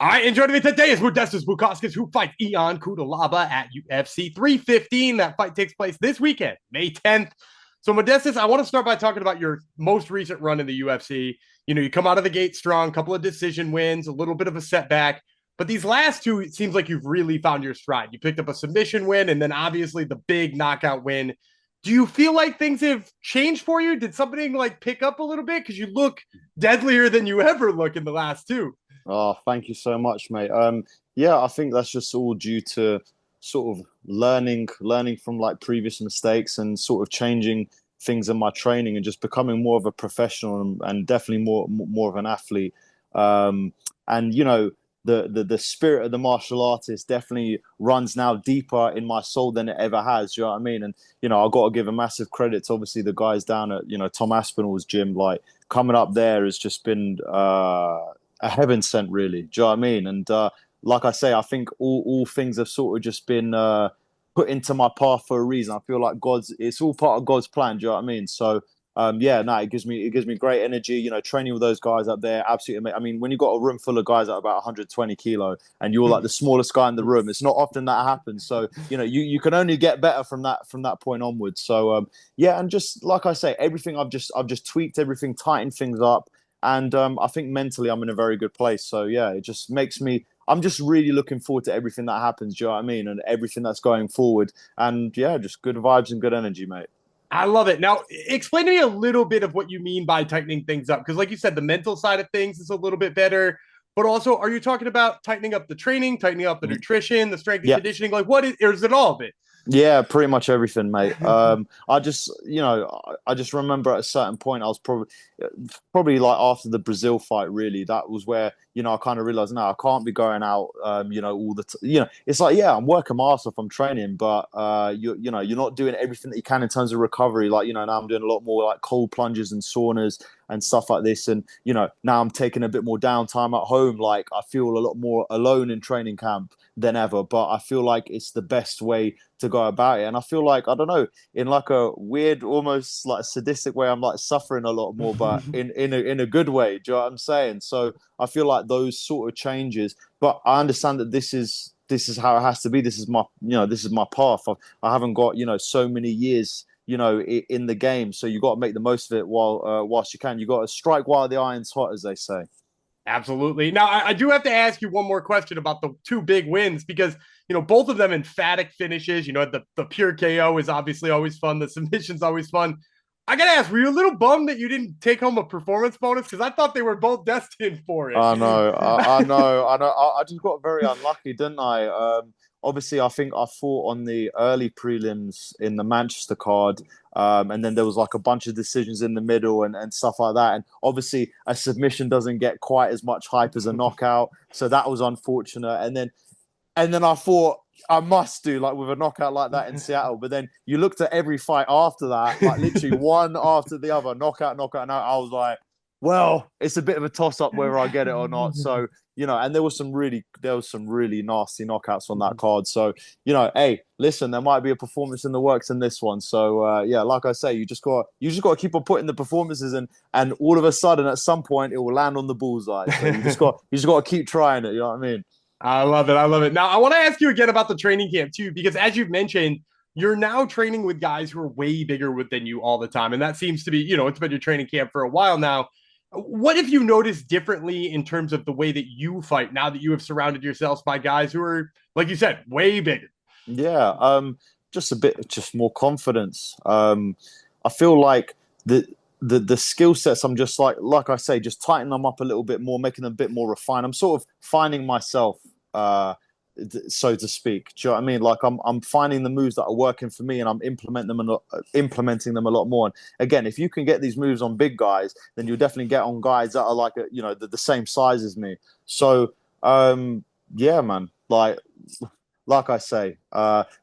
All right, and joining me today is Modestas Bukauskas, who fights Ion Cutelaba at UFC 315. That fight takes place this weekend, May 10th. So, Modestas, I want to start by talking about your most recent run in the UFC. You know, you come out of the gate strong, couple of decision wins, a little bit of a setback. But these last two, it seems like you've really found your stride. You picked up a submission win and then obviously the big knockout win. Do you feel like things have changed for you? Did something like pick up a little bit? Because you look deadlier than you ever look in the last two. Oh, thank you so much, mate. Yeah, I think that's just all due to sort of learning from like previous mistakes and sort of changing things in my training and just becoming more of a professional and definitely more of an athlete. And the spirit of the martial artist definitely runs now deeper in my soul than it ever has. Do you know what I mean? And I've got to give a massive credit to obviously the guys down at Tom Aspinall's gym. Like coming up there has just been a heaven sent, really. Do you know what I mean? And like I say, I think all things have sort of just been put into my path for a reason. I feel like it's all part of God's plan. Do you know what I mean? So yeah, no, it gives me great energy. Training with those guys up there, absolutely. I mean, when you've got a room full of guys at about 120 kilo, and you're like the smallest guy in the room, it's not often that happens. So you can only get better from that point onwards. So yeah, and just like I say, everything I've just tweaked everything, tightened things up. And I think mentally I'm in a very good place. So yeah, it just makes me. I'm just really looking forward to everything that happens. Do you know what I mean? And everything that's going forward. And yeah, just good vibes and good energy, mate. I love it. Now, explain to me a little bit of what you mean by tightening things up. Because, like you said, the mental side of things is a little bit better. But also, are you talking about tightening up the training, tightening up the nutrition, the strength and Yeah. conditioning? Like, what is, or is it all of it? Yeah, pretty much everything, mate. I just, I just remember at a certain point, I was probably like after the Brazil fight, really, that was where, I kind of realized, no, I can't be going out, all it's like, yeah, I'm working my ass off, I'm training, but, you're not doing everything that you can in terms of recovery. Like, now I'm doing a lot more like cold plunges and saunas and stuff like this. And, now I'm taking a bit more downtime at home. Like, I feel a lot more alone in training camp than ever, but I feel like it's the best way to go about it. And I feel like, I don't know, in like a weird, almost like sadistic way, I'm like suffering a lot more, but in a good way. Do you know what I'm saying? So I feel like those sort of changes, but I understand that this is how it has to be. This is my, this is my path. I haven't got, so many years, in the game. So you got to make the most of it whilst you can. You got to strike while the iron's hot, as they say. Absolutely. Now, I do have to ask you one more question about the two big wins because, both of them emphatic finishes. The pure KO is obviously always fun. The submission's always fun. I got to ask, were you a little bummed that you didn't take home a performance bonus? Because I thought they were both destined for it. I know, I know. I just got very unlucky, didn't I? Obviously, I think I fought on the early prelims in the Manchester card, and then there was like a bunch of decisions in the middle and stuff like that. And obviously, a submission doesn't get quite as much hype as a knockout, so that was unfortunate. And then I thought I must do like with a knockout like that in Seattle. But then you looked at every fight after that, like literally one after the other, knockout, knockout. And I was like, well, it's a bit of a toss up whether I get it or not. So, and there was some really nasty knockouts on that card. So, hey, listen, there might be a performance in the works in this one. So, yeah, like I say, you just got to keep on putting the performances in, and all of a sudden, at some point, it will land on the bullseye. So you just got to keep trying it. You know what I mean? I love it. I love it. Now, I want to ask you again about the training camp too, because as you've mentioned, you're now training with guys who are way bigger than you all the time. And that seems to be, it's been your training camp for a while now. What have you noticed differently in terms of the way that you fight now that you have surrounded yourselves by guys who are, like you said, way bigger? Yeah, just a bit, just more confidence. I feel like the skill sets. I'm just like I say, just tighten them up a little bit more, making them a bit more refined. I'm sort of finding myself, so to speak. Do you know what I mean? Like I'm finding the moves that are working for me, and I'm implementing them a lot more. And again, if you can get these moves on big guys, then you'll definitely get on guys that are like the same size as me. So yeah, man, like I say,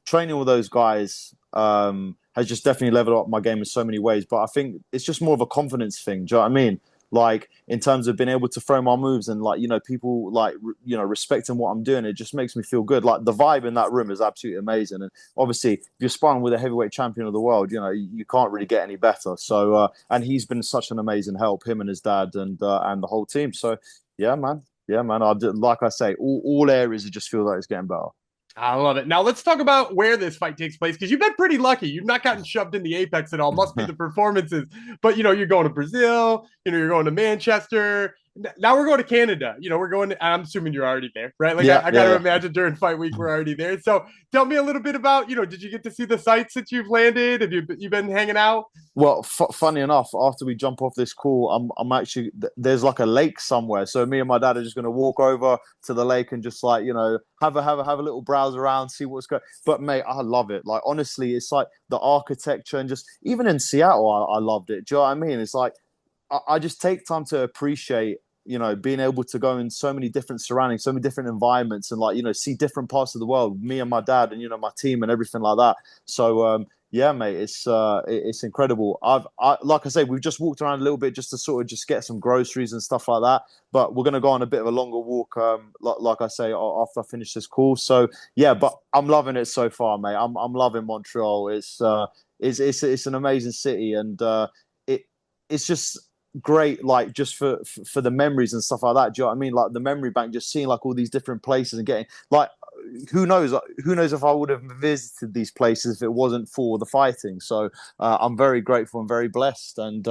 training with those guys has just definitely leveled up my game in so many ways. But I think it's just more of a confidence thing. Do you know what I mean? Like in terms of being able to throw my moves and people respecting what I'm doing, it just makes me feel good. Like the vibe in that room is absolutely amazing. And obviously, if you're sparring with a heavyweight champion of the world, you can't really get any better. So and he's been such an amazing help, him and his dad and the whole team. So yeah, man. yeah, man. Like I say, all areas it just feel like it's getting better. I love it. Now let's talk about where this fight takes place because you've been pretty lucky. You've not gotten shoved in the apex at all. Must be the performances. But you're going to Brazil. You're going to Manchester. Now we're going to Canada. We're going to, I'm assuming you're already there, right? Like Yeah, I got to imagine during fight week we're already there. So tell me a little bit about, did you get to see the sites that you've landed? Have you been hanging out? Well, funny enough, after we jump off this call, I'm actually there's like a lake somewhere. So me and my dad are just going to walk over to the lake and just like have a little browse around, see what's going. But mate, I love it. Like honestly, it's like the architecture and just even in Seattle, I loved it. Do you know what I mean? It's like I just take time to appreciate being able to go in so many different surroundings, so many different environments, and like see different parts of the world. Me and my dad, and my team and everything like that. So yeah, mate, it's incredible. Like I say, we've just walked around a little bit just to sort of just get some groceries and stuff like that. But we're gonna go on a bit of a longer walk, like I say, after I finish this call. So yeah, but I'm loving it so far, mate. I'm loving Montreal. It's an amazing city, and it's just great, like just for the memories and stuff like that. Do you know what I mean? Like the memory bank, just seeing like all these different places and getting like who knows if I would have visited these places if it wasn't for the fighting. So I'm very grateful and very blessed, and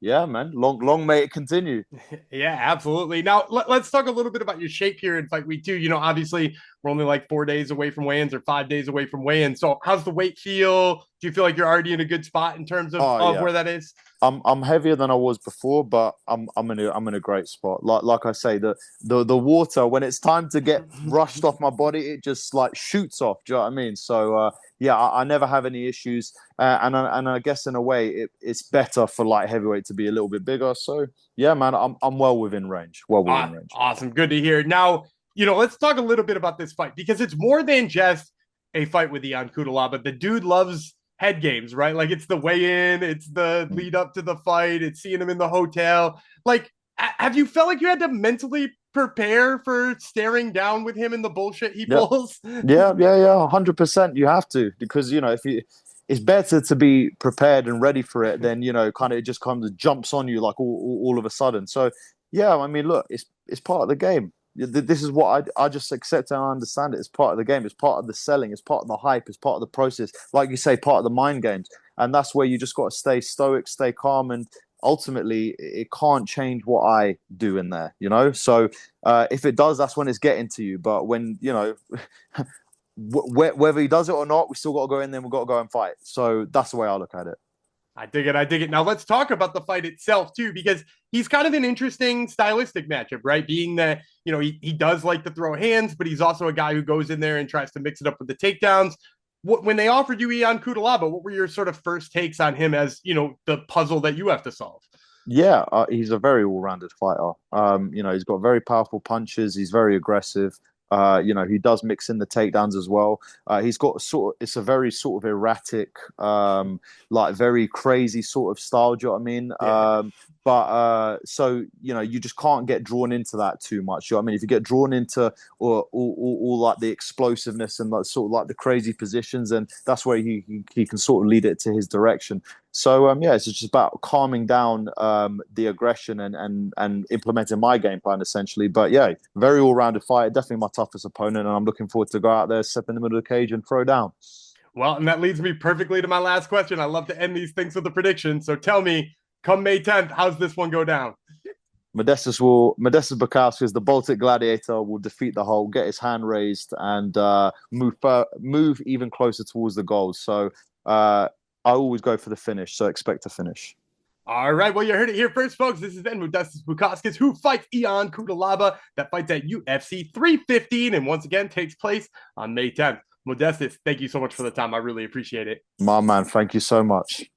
yeah, man, long may it continue. Yeah, absolutely. Now let's talk a little bit about your shape here in fight week 2. Obviously we're only like 4 days away from weigh-ins or 5 days away from weigh-ins. So how's the weight feel? Do you feel like you're already in a good spot in terms of Yeah. where that is? I'm heavier than I was before, but I'm in a great spot. Like I say, the water when it's time to get rushed off my body, it just like shoots off. Do you know what I mean? So yeah, I never have any issues, and I guess in a way it's better for light heavyweight to be a little bit bigger. So yeah, man, I'm well within range. Well within range. Awesome, good to hear. Now let's talk a little bit about this fight because it's more than just a fight with Ion Cutelaba. The dude loves head games, right? Like it's the weigh-in, it's the lead up to the fight, it's seeing him in the hotel. Like, have you felt like you had to mentally prepare for staring down with him in the bullshit he pulls? Yeah, 100%. You have to because it's better to be prepared and ready for it than kind of it just kind of jumps on you like all of a sudden. So yeah, I mean, look, it's part of the game. This is what I just accept and I understand it. It's part of the game. It's part of the selling. It's part of the hype. It's part of the process. Like you say, part of the mind games. And that's where you just got to stay stoic, stay calm, and ultimately it can't change what I do in there. So if it does, that's when it's getting to you. But when whether he does it or not, we still got to go in there. We've got to go and fight. So that's the way I look at it. I dig it. I dig it. Now let's talk about the fight itself too, because he's kind of an interesting stylistic matchup, right? Being that, he does like to throw hands, but he's also a guy who goes in there and tries to mix it up with the takedowns. When they offered you Ion Cutelaba, what were your sort of first takes on him as, the puzzle that you have to solve? Yeah, he's a very all-rounded fighter. He's got very powerful punches. He's very aggressive. He does mix in the takedowns as well. He's got it's a very sort of erratic, like very crazy sort of style. Do you know what I mean? Yeah. So you just can't get drawn into that too much. You know what I mean? If you get drawn into all like the explosiveness and like sort of like the crazy positions, and that's where he can sort of lead it to his direction. So yeah, it's just about calming down the aggression and implementing my game plan essentially. But yeah, very all-rounded fighter, definitely my toughest opponent, and I'm looking forward to go out there, step in the middle of the cage, and throw down. Well, and that leads me perfectly to my last question. I love to end these things with a prediction. So tell me, come May 10th, how's this one go down? Modestas Bukauskas, the Baltic Gladiator, will defeat the Hulk, get his hand raised, and move even closer towards the goal. So I always go for the finish, so expect a finish. All right, well, you heard it here first, folks. This is Modestas Bukauskas, who fights Ion Cutelaba. That fights at UFC 315, and once again takes place on May 10th. Modestas, thank you so much for the time. I really appreciate it. My man, thank you so much.